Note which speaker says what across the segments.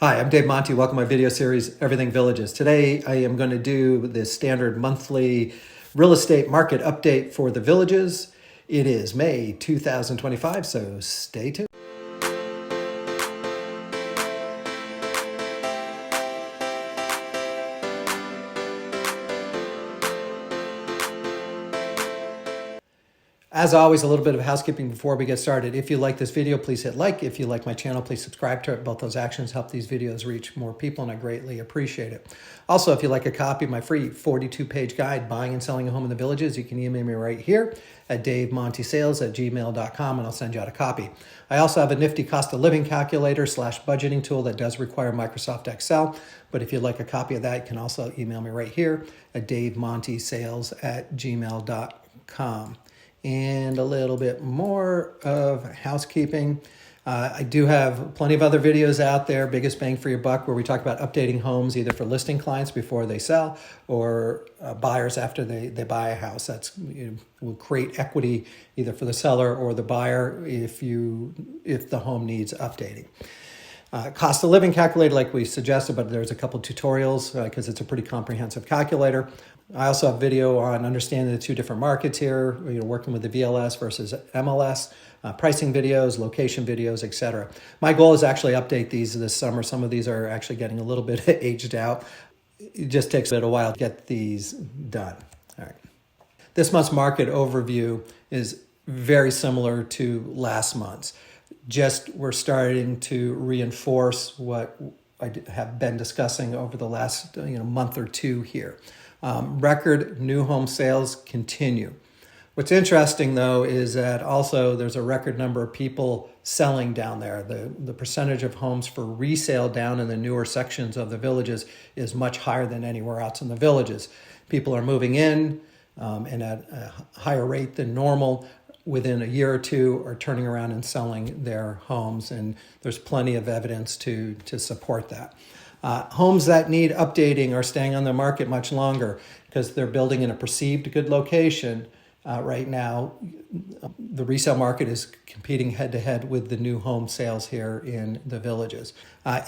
Speaker 1: Hi, I'm Dave Monty. Welcome to my video series, Everything Villages. Today, I am going to do the standard monthly real estate market update for the Villages. It is May 2025, so stay tuned. As always, a little bit of housekeeping before we get started. If you like this video, please hit like. If you like my channel, please subscribe to it. Both those actions help these videos reach more people, and I greatly appreciate it. Also, if you like a copy of my free 42-page guide, Buying and Selling a Home in the Villages, you can email me right here at davemontysales@gmail.com, and I'll send you out a copy. I also have a nifty cost of living calculator / budgeting tool that does require Microsoft Excel, but if you'd like a copy of that, you can also email me right here at davemontysales@gmail.com. And a little bit more of housekeeping. I do have plenty of other videos out there, Biggest Bang for Your Buck, where we talk about updating homes either for listing clients before they sell or buyers after they buy a house. That's will create equity either for the seller or the buyer if the home needs updating. Cost of living calculator, like we suggested, but there's a couple tutorials because it's a pretty comprehensive calculator. I also have video on understanding the two different markets here, working with the VLS versus MLS, pricing videos, location videos, etc. My goal is actually update these this summer. Some of these are actually getting a little bit aged out. It just takes a little while to get these done. All right. This month's market overview is very similar to last month's. Just we're starting to reinforce what I have been discussing over the last month or two here. Record new home sales continue. What's interesting, though, is that also there's a record number of people selling down there. The percentage of homes for resale down in the newer sections of the Villages is much higher than anywhere else in the Villages. People are moving in and at a higher rate than normal. Within a year or two are turning around and selling their homes, and there's plenty of evidence to support that. Homes that need updating are staying on the market much longer because they're building in a perceived good location. Right now, the resale market is competing head-to-head with the new home sales here in the Villages.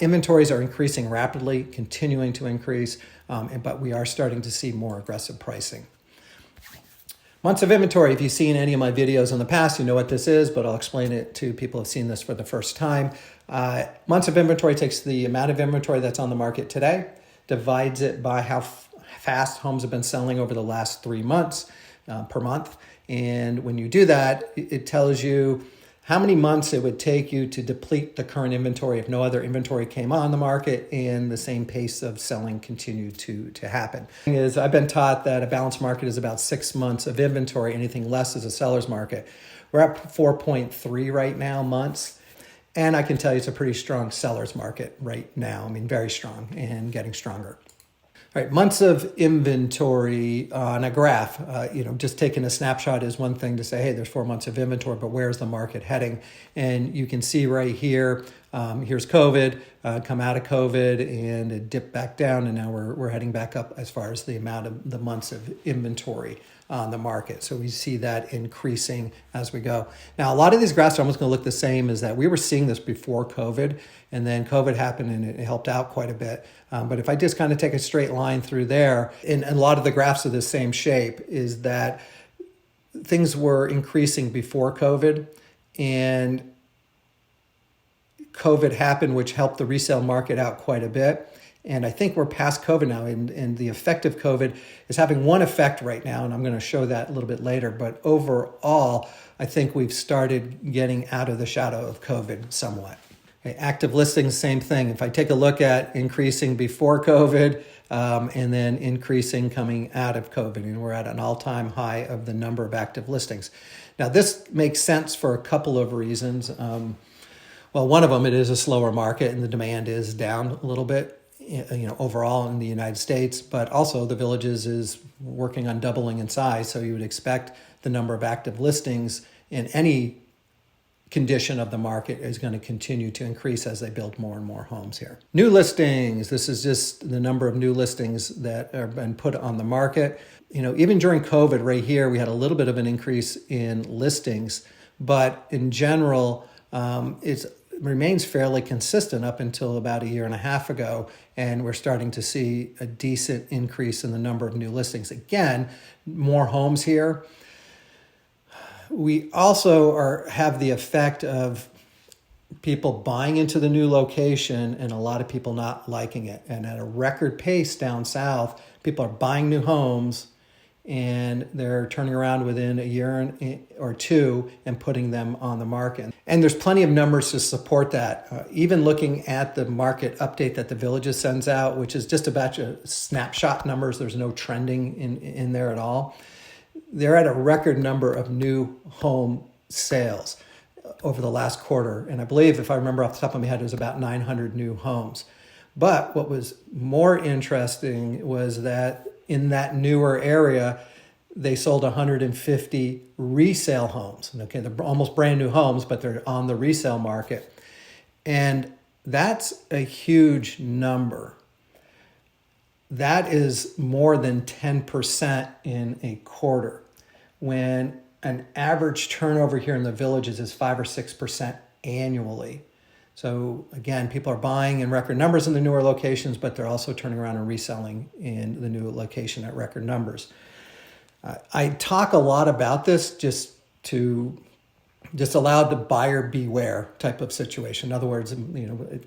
Speaker 1: Inventories are increasing rapidly, continuing to increase, but we are starting to see more aggressive pricing. Months of inventory, if you've seen any of my videos in the past, you know what this is, but I'll explain it to people who have seen this for the first time. Months of inventory takes the amount of inventory that's on the market today, divides it by how fast homes have been selling over the last 3 months per month. And when you do that, it tells you how many months it would take you to deplete the current inventory if no other inventory came on the market and the same pace of selling continued to happen. I've been taught that a balanced market is about 6 months of inventory. Anything less is a seller's market. We're at 4.3 right now months. And I can tell you it's a pretty strong seller's market right now. I mean, very strong and getting stronger. All right, months of inventory on a graph, just taking a snapshot is one thing to say, hey, there's 4 months of inventory, but where's the market heading? And you can see right here, here's COVID, come out of COVID and it dipped back down, and now we're heading back up as far as the amount of the months of inventory on the market. So we see that increasing as we go. Now, a lot of these graphs are almost going to look the same as that. We were seeing this before COVID, and then COVID happened and it helped out quite a bit. But if I just kind of take a straight line through there, and a lot of the graphs are the same shape, is that things were increasing before COVID, and COVID happened, which helped the resale market out quite a bit. And I think we're past COVID now, and the effect of COVID is having one effect right now, and I'm going to show that a little bit later. But overall, I think we've started getting out of the shadow of COVID somewhat. Okay, active listings, same thing. If I take a look at increasing before COVID and then increasing coming out of COVID, and we're at an all-time high of the number of active listings. Now, this makes sense for a couple of reasons. Well, one of them, it is a slower market, and the demand is down a little bit. Overall in the United States, but also the Villages is working on doubling in size. So you would expect the number of active listings in any condition of the market is going to continue to increase as they build more and more homes here. New listings. This is just the number of new listings that have been put on the market. Even during COVID right here, we had a little bit of an increase in listings, but in general, it's remains fairly consistent up until about a year and a half ago, and we're starting to see a decent increase in the number of new listings. Again, more homes here. We also have the effect of people buying into the new location and a lot of people not liking it. And at a record pace down south, people are buying new homes and they're turning around within a year or two and putting them on the market. And there's plenty of numbers to support that. Even looking at the market update that the Villages sends out, which is just a batch of snapshot numbers, there's no trending in there at all. They're at a record number of new home sales over the last quarter. And I believe, if I remember off the top of my head, it was about 900 new homes. But what was more interesting was that in that newer area, they sold 150 resale homes. Okay, they're almost brand new homes, but they're on the resale market. And that's a huge number. That is more than 10% in a quarter, when an average turnover here in the Villages is 5 or 6% annually. So again, people are buying in record numbers in the newer locations, but they're also turning around and reselling in the new location at record numbers. I talk a lot about this just allow the buyer beware type of situation. In other words,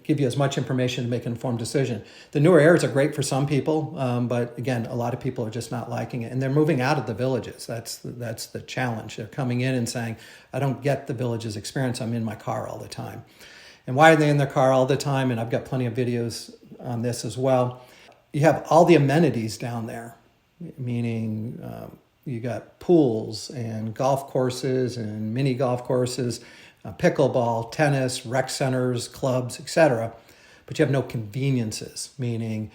Speaker 1: give you as much information to make an informed decision. The newer areas are great for some people, but again, a lot of people are just not liking it, and they're moving out of the Villages. That's the challenge. They're coming in and saying, I don't get the Villages experience. I'm in my car all the time. And why are they in their car all the time? And I've got plenty of videos on this as well. You have all the amenities down there, meaning you got pools and golf courses and mini golf courses, pickleball, tennis, rec centers, clubs, etc. But you have no conveniences, meaning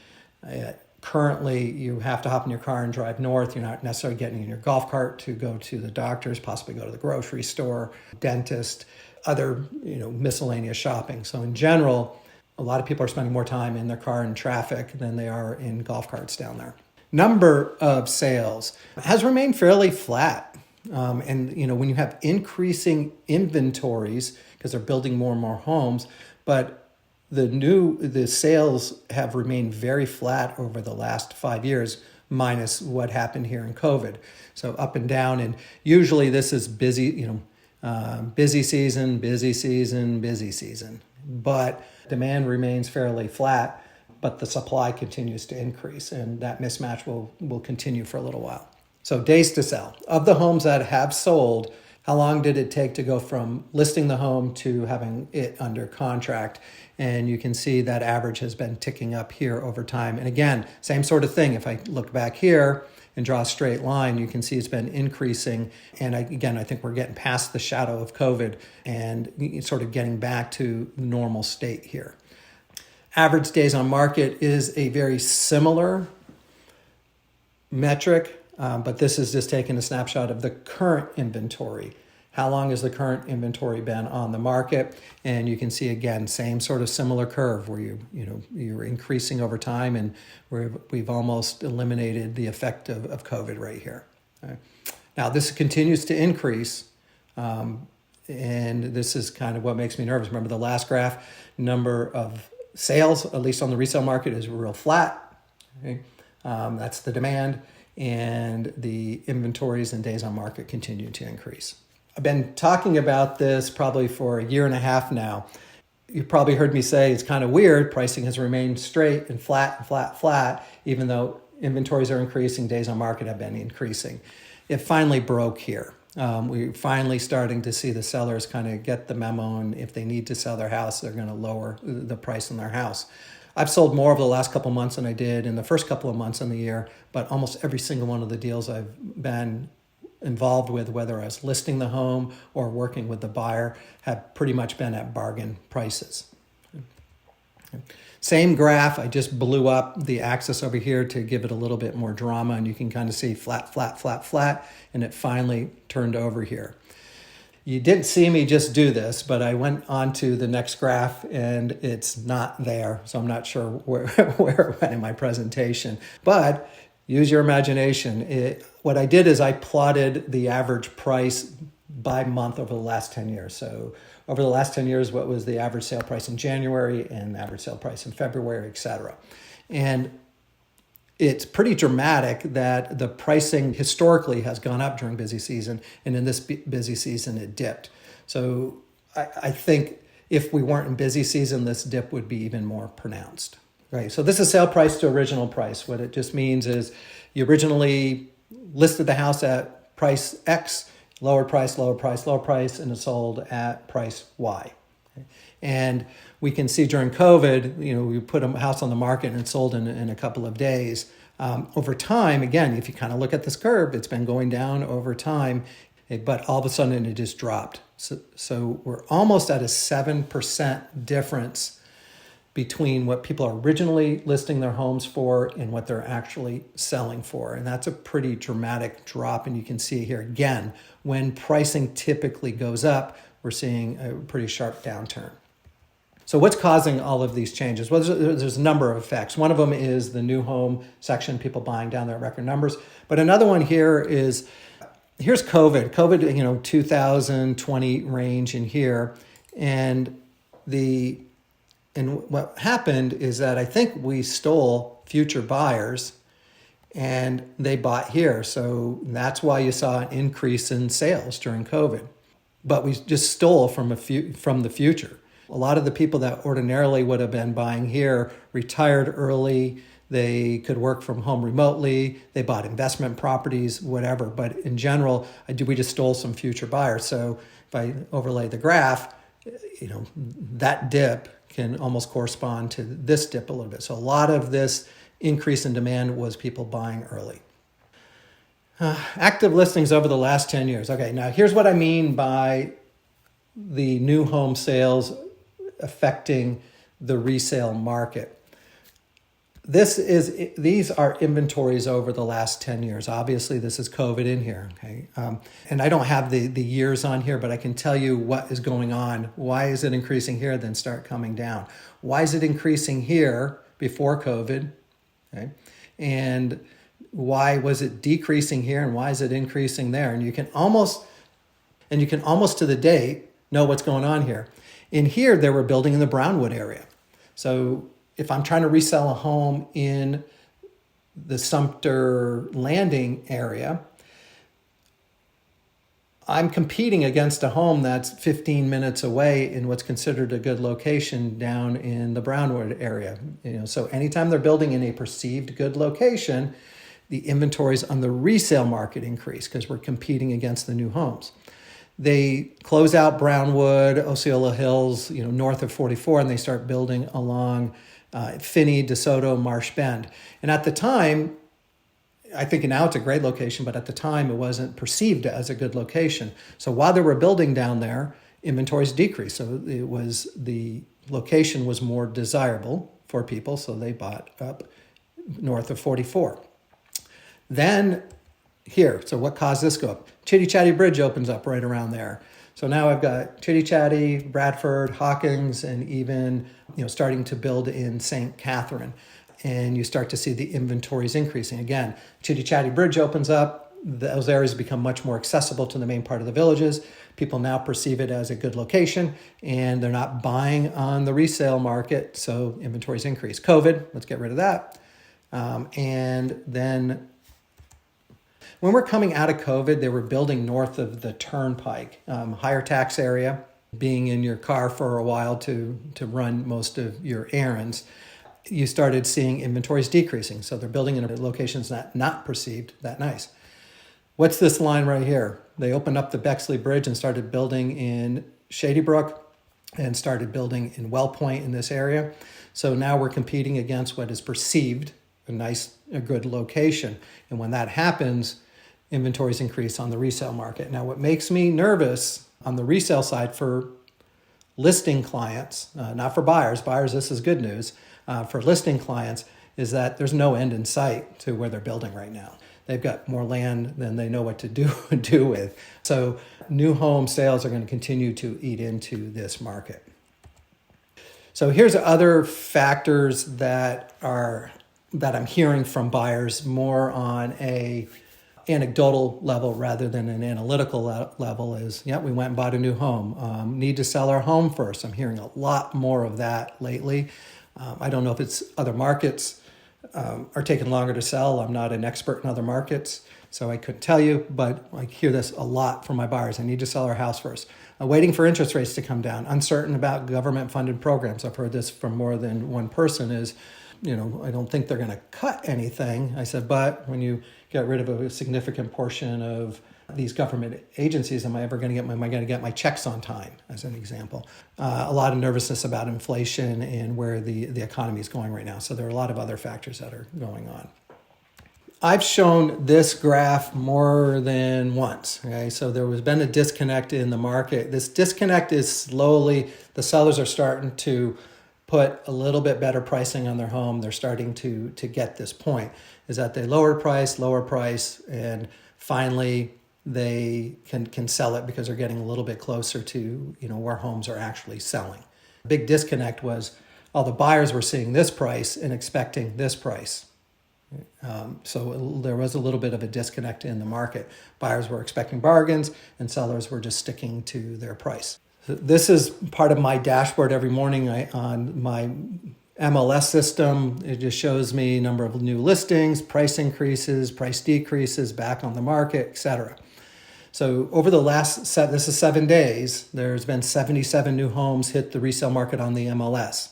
Speaker 1: currently you have to hop in your car and drive north. You're not necessarily getting in your golf cart to go to the doctors, possibly go to the grocery store, dentist, other miscellaneous shopping. So in general, a lot of people are spending more time in their car in traffic than they are in golf carts down there. Number of sales has remained fairly flat. And when you have increasing inventories, because they're building more and more homes, but the sales have remained very flat over the last 5 years, minus what happened here in COVID. So up and down, and usually this is busy, busy season, busy season, busy season. But demand remains fairly flat, but the supply continues to increase, and that mismatch will continue for a little while. So days to sell. Of the homes that have sold, how long did it take to go from listing the home to having it under contract? And you can see that average has been ticking up here over time. And again, same sort of thing. If I look back here and draw a straight line, you can see it's been increasing. And I think we're getting past the shadow of COVID and sort of getting back to the normal state here. Average days on market is a very similar metric, but this is just taking a snapshot of the current inventory. How long has the current inventory been on the market? And you can see, again, same sort of similar curve where you're increasing over time, and we've almost eliminated the effect of COVID right here. Okay. Now, this continues to increase, and this is kind of what makes me nervous. Remember the last graph, number of sales, at least on the resale market, is real flat. Okay? That's the demand, and the inventories and days on market continue to increase. I've been talking about this probably for a year and a half now. You probably heard me say it's kind of weird. Pricing has remained straight and flat, even though inventories are increasing, days on market have been increasing. It finally broke here. We're finally starting to see the sellers kind of get the memo, and if they need to sell their house, they're going to lower the price on their house. I've sold more over the last couple of months than I did in the first couple of months in the year, but almost every single one of the deals I've been involved with, whether I was listing the home or working with the buyer, have pretty much been at bargain prices. Same graph, I just blew up the axis over here to give it a little bit more drama, and you can kind of see flat, and it finally turned over here. You didn't see me just do this, but I went on to the next graph and it's not there, so I'm not sure where it went in my presentation. But use your imagination. What I did is I plotted the average price by month over the last 10 years. So over the last 10 years, what was the average sale price in January and average sale price in February, et cetera. And it's pretty dramatic that the pricing historically has gone up during busy season, and in this busy season it dipped. So I think if we weren't in busy season, this dip would be even more pronounced. Right. So this is sale price to original price. What it just means is you originally listed the house at price X, lower price, lower price, lower price, and it sold at price Y. Okay. And we can see during COVID, we put a house on the market and it sold in a couple of days. Over time, again, if you kind of look at this curve, it's been going down over time, but all of a sudden it just dropped. So we're almost at a 7% difference between what people are originally listing their homes for and what they're actually selling for. And that's a pretty dramatic drop. And you can see here again, when pricing typically goes up, we're seeing a pretty sharp downturn. So what's causing all of these changes? Well, there's a number of effects. One of them is the new home section, people buying down their record numbers. But another one here is, here's COVID. COVID, 2020 range in here. And what happened is that I think we stole future buyers and they bought here. So that's why you saw an increase in sales during COVID. But we just stole from the future. A lot of the people that ordinarily would have been buying here retired early. They could work from home remotely. They bought investment properties, whatever. But in general, we just stole some future buyers. So if I overlay the graph, that dip can almost correspond to this dip a little bit. So a lot of this increase in demand was people buying early. Active listings over the last 10 years. Okay, now here's what I mean by the new home sales affecting the resale market. These are inventories over the last 10 years. Obviously, this is COVID in here. Okay, and I don't have the years on here, but I can tell you what is going on. Why is it increasing here, then start coming down? Why is it increasing here before COVID? Okay, and why was it decreasing here, and why is it increasing there? And you can almost to the date know what's going on here. In here, they were building in the Brownwood area. So if I'm trying to resell a home in the Sumter Landing area, I'm competing against a home that's 15 minutes away in what's considered a good location down in the Brownwood area. So anytime they're building in a perceived good location, the inventories on the resale market increase because we're competing against the new homes. They close out Brownwood, Osceola Hills, north of 44, and they start building along Finney, DeSoto, Marsh Bend. And at the time, I think now it's a great location, but at the time it wasn't perceived as a good location. So while they were building down there, inventories decreased. So the location was more desirable for people, so they bought up north of 44. Then here, so what caused this to go up? Chitty Chatty Bridge opens up right around there. So now I've got Chitty Chatty, Bradford, Hawkins, and even starting to build in St. Catherine. And you start to see the inventories increasing. Again, Chitty Chatty Bridge opens up. Those areas become much more accessible to the main part of the villages. People now perceive it as a good location, and they're not buying on the resale market, so inventories increase. COVID, let's get rid of that. And then when we're coming out of COVID, they were building north of the Turnpike, higher tax area, being in your car for a while to run most of your errands. You started seeing inventories decreasing. So they're building in locations not perceived that nice. What's this line right here? They opened up the Bexley Bridge and started building in Shady Brook and started building in Well Point in this area. So now we're competing against what is perceived a good location. And when that happens, inventories increase on the resale market. Now, what makes me nervous on the resale side for listing clients, not for buyers, this is good news, for listing clients, is that there's no end in sight to where they're building right now. They've got more land than they know what to do with. So new home sales are going to continue to eat into this market. So here's other factors that I'm hearing from buyers more on a anecdotal level rather than an analytical level is, yeah, we went and bought a new home. Need to sell our home first. I'm hearing a lot more of that lately. I don't know if it's other markets are taking longer to sell. I'm not an expert in other markets, so I couldn't tell you, but I hear this a lot from my buyers. I need to sell our house first. Waiting for interest rates to come down, uncertain about government-funded programs. I've heard this from more than one person is, I don't think they're going to cut anything. I said, but when you get rid of a significant portion of these government agencies, am I going to get my checks on time, as an example? A lot of nervousness about inflation and where the economy is going right now. So there are a lot of other factors that are going on. I've shown this graph more than once. Okay, so there has been a disconnect in the market. This disconnect is slowly, the sellers are starting to put a little bit better pricing on their home. They're starting to get this point, is that they lower price, and finally they can sell it because they're getting a little bit closer to where homes are actually selling. The big disconnect was all the buyers were seeing this price and expecting this price. So there was a little bit of a disconnect in the market. Buyers were expecting bargains and sellers were just sticking to their price. So this is part of my dashboard every morning on my MLS system. It just shows me number of new listings, price increases, price decreases, back on the market, etc. So over the this is 7 days, there's been 77 new homes hit the resale market on the MLS.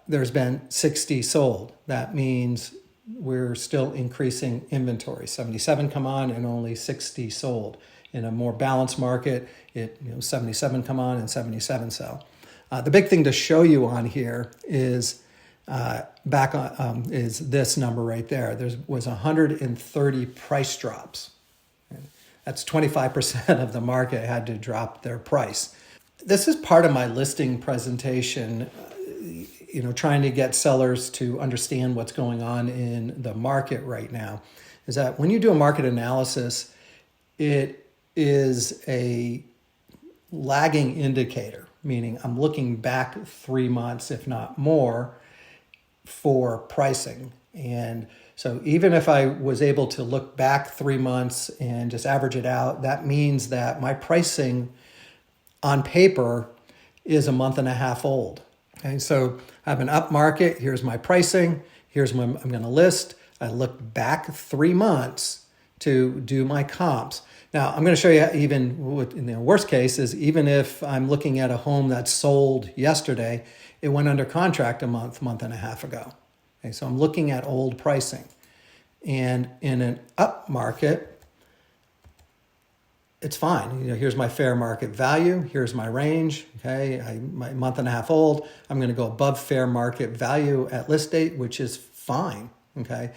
Speaker 1: There's been 60 sold. That means we're still increasing inventory. 77 come on and only 60 sold. In a more balanced market, 77 come on and 77 sell. The big thing to show you on here is is this number right there. There was 130 price drops. That's 25% of the market had to drop their price. This is part of my listing presentation. Trying to get sellers to understand what's going on in the market right now, is that when you do a market analysis, it is a lagging indicator, meaning I'm looking back 3 months, if not more, for pricing. And so even if I was able to look back 3 months and just average it out, that means that my pricing on paper is a month and a half old. Okay, so I have an up market. Here's my pricing. Here's when I'm going to list. I look back 3 months to do my comps. Now, I'm going to show you even what, in the worst case, is even if I'm looking at a home that sold yesterday, it went under contract a month and a half ago. Okay, so I'm looking at old pricing. And in an up market, it's fine. Here's my fair market value. Here's my range. Okay, my month and a half old. I'm going to go above fair market value at list date, which is fine. Okay,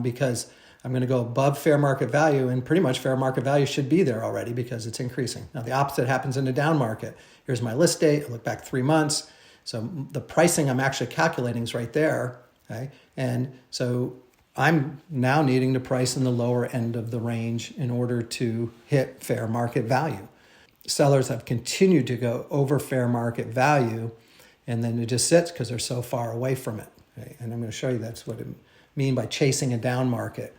Speaker 1: because I'm going to go above fair market value, and pretty much fair market value should be there already because it's increasing. Now the opposite happens in the down market. Here's my list date. I look back 3 months. So the pricing I'm actually calculating is right there. Okay, and so I'm now needing to price in the lower end of the range in order to hit fair market value. Sellers have continued to go over fair market value, and then it just sits because they're so far away from it. Okay? And I'm going to show you that's what I mean by chasing a down market.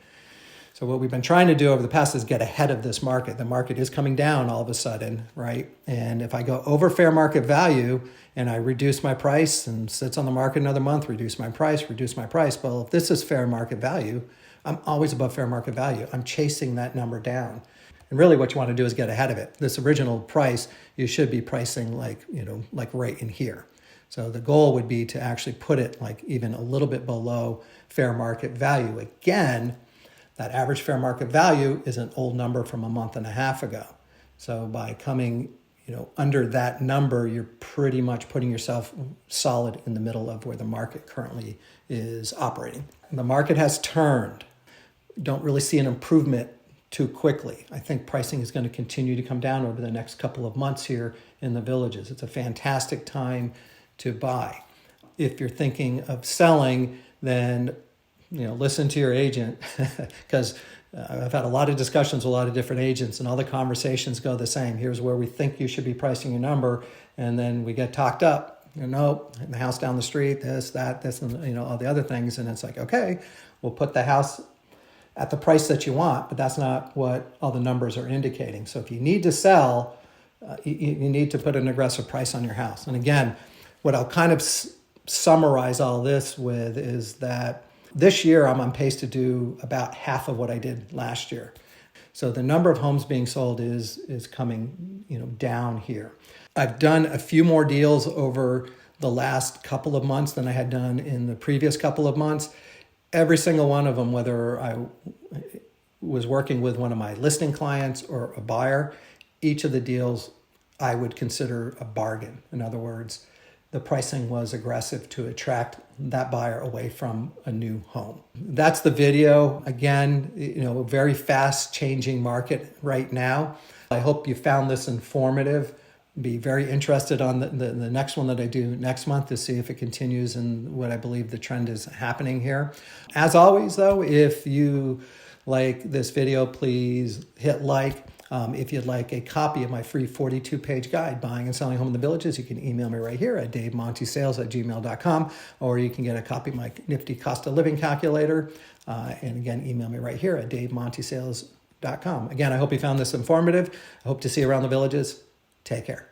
Speaker 1: So what we've been trying to do over the past is get ahead of this market. The market is coming down all of a sudden, right? And if I go over fair market value and I reduce my price and sits on the market another month, reduce my price. Well, if this is fair market value, I'm always above fair market value. I'm chasing that number down. And really what you want to do is get ahead of it. This original price, you should be pricing like right in here. So the goal would be to actually put it like even a little bit below fair market value. Again, that average fair market value is an old number from a month and a half ago. So by coming under that number, you're pretty much putting yourself solid in the middle of where the market currently is operating. The market has turned. Don't really see an improvement too quickly. I think pricing is going to continue to come down over the next couple of months here in the villages. It's a fantastic time to buy. If you're thinking of selling, then listen to your agent, because I've had a lot of discussions with a lot of different agents, and all the conversations go the same. Here's where we think you should be pricing your number, and then we get talked up. Nope, the house down the street, this, and all the other things, and it's like, okay, we'll put the house at the price that you want, but that's not what all the numbers are indicating. So if you need to sell, you need to put an aggressive price on your house. And again, what I'll kind of summarize all this with is that this year I'm on pace to do about half of what I did last year. So the number of homes being sold is coming, down here. I've done a few more deals over the last couple of months than I had done in the previous couple of months. Every single one of them, whether I was working with one of my listing clients or a buyer, each of the deals I would consider a bargain. In other words, the pricing was aggressive to attract that buyer away from a new home. That's the video. Again, a very fast changing market right now. I hope you found this informative. Be very interested on the next one that I do next month to see if it continues and what I believe the trend is happening here. As always, though, if you like this video, please hit like. If you'd like a copy of my free 42-page guide, Buying and Selling Home in the Villages, you can email me right here at davemontysales@gmail.com, or you can get a copy of my nifty cost of living calculator. And again, email me right here at davemontysales.com. Again, I hope you found this informative. I hope to see you around the villages. Take care.